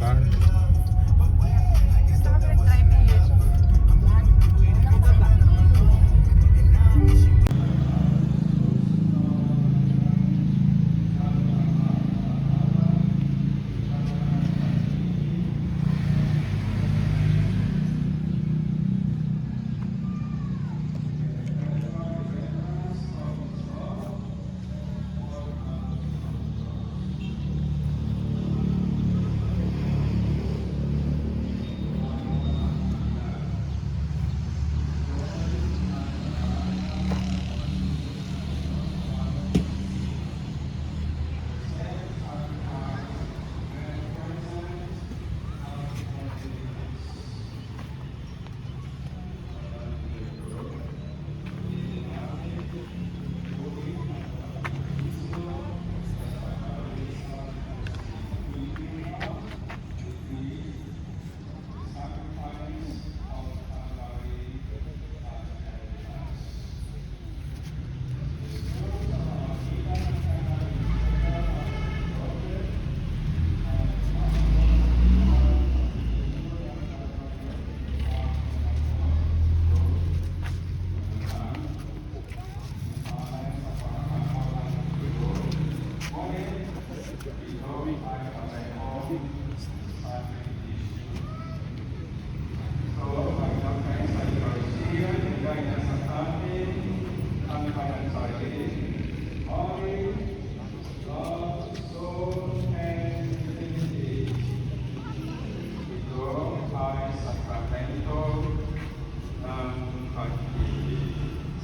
ba?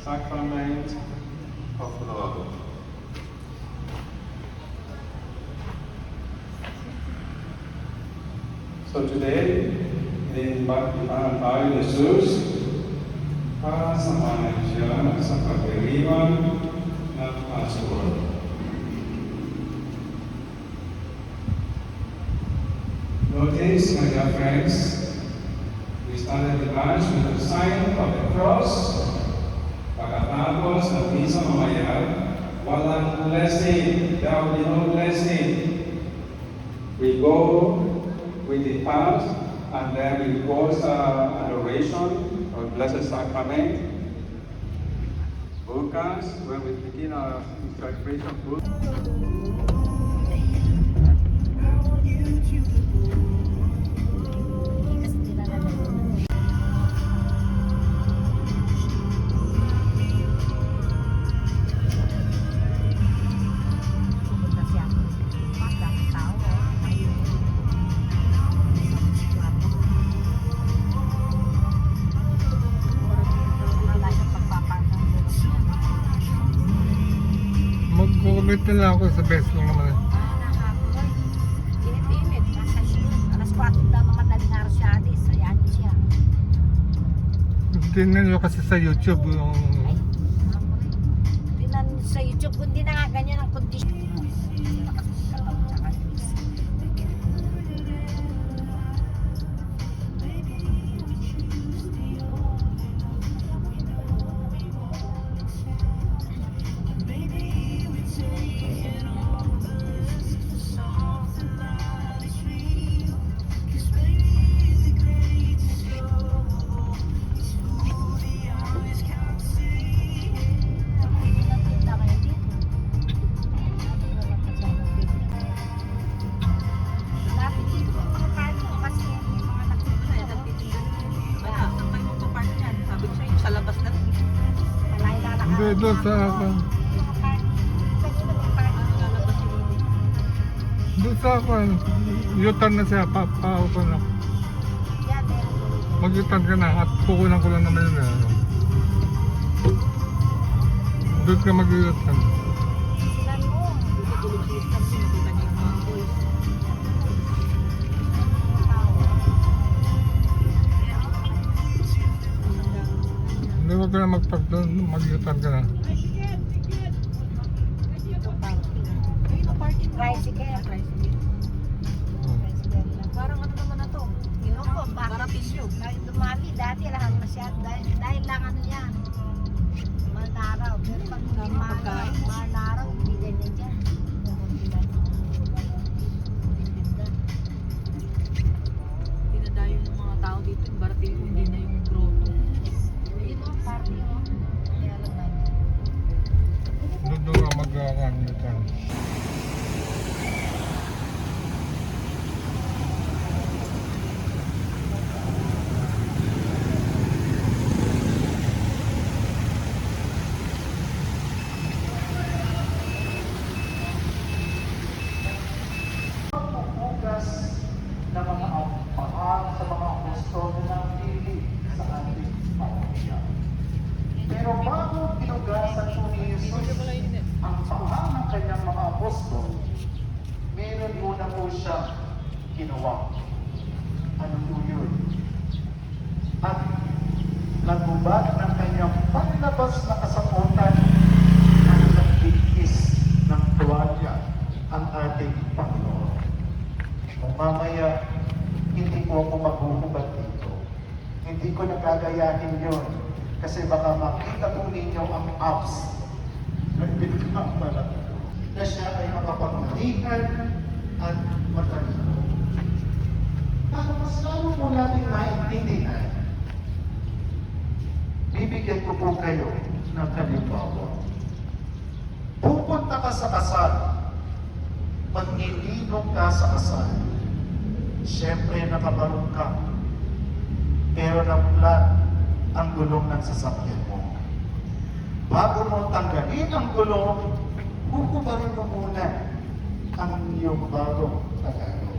Sacrament of love. So today, imbitahan tayo ni Jesus para samahan siya sa pagdiriwang ng Passover. Notice, my dear friends, we started the Mass with the sign of the cross. Pagkatapos ng misa mamaya, walang blessing. There will be no blessing. We go with the path and then we go sa adoration or Blessed Sacrament. Bukas, when we begin our celebration, Mag-comment na lang ako sa best lang naman. Init-init. Alas 4 daw ng madaling araw siya alis. Ayan siya. Tingnan nyo kasi sa YouTube yung... Tinan sa YouTube, kundi na nga ganyan ang kondisyon. Hindi, doon sa ako. Doon sa ako. U-turn na siya. Pa-ako na. Mag-u-turn ka na at kukunan ko lang naman yun. Doon ka mag-u-turn. Hindi, wag ka na mag-u-turn ka na. Tricycle. Parang ano naman na to? Ginoko, para pisyo. Dahil dumami, dati lang masyado. Dahil lang ano yan. Manaraw. Pero pag hindi manaraw, hindi ganyan dyan. American. Pagpupugas ng mga mahal sa mga gusto ng pili sa ating pamilya. Pero bago pinugasan po ni Jesus ang paa ng kanyang mga apostol, meron muna po siyang ginawa. Ano po yun? At nagubad ng kanyang panlabas na kasakutan ang nagbigkis ng tuwalya ang ating Panginoon. Kung mamaya, hindi po ako maghuhubad dito. Hindi ko nagagayahin yun. Kasi baka makita po ninyo ang abs ng biglang malaki na siya ay makapagmalikan at matalino. Para mas lalo po natin maintindihan, bibigyan ko po kayo ng halimbawa. Pupunta ka sa kasal, maglilibog ka sa kasal. Siyempre nakabarong ka, pero namulat ang gulong ng sasakyan mo. Bago mo tanggalin ang gulong, hukubarin mo muna ang iyong bagong Tagalog.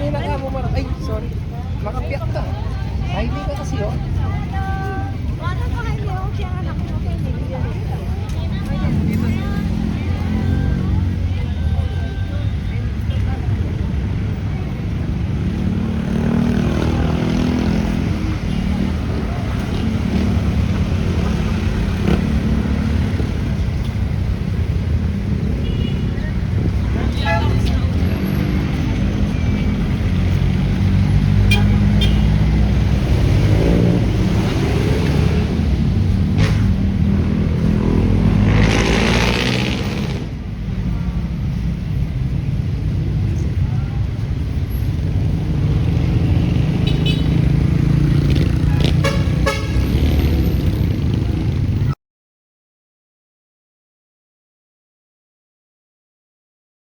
Kanina ka mo ay sorry. Makapiyak ka. Ay, hindi ka kasi oh.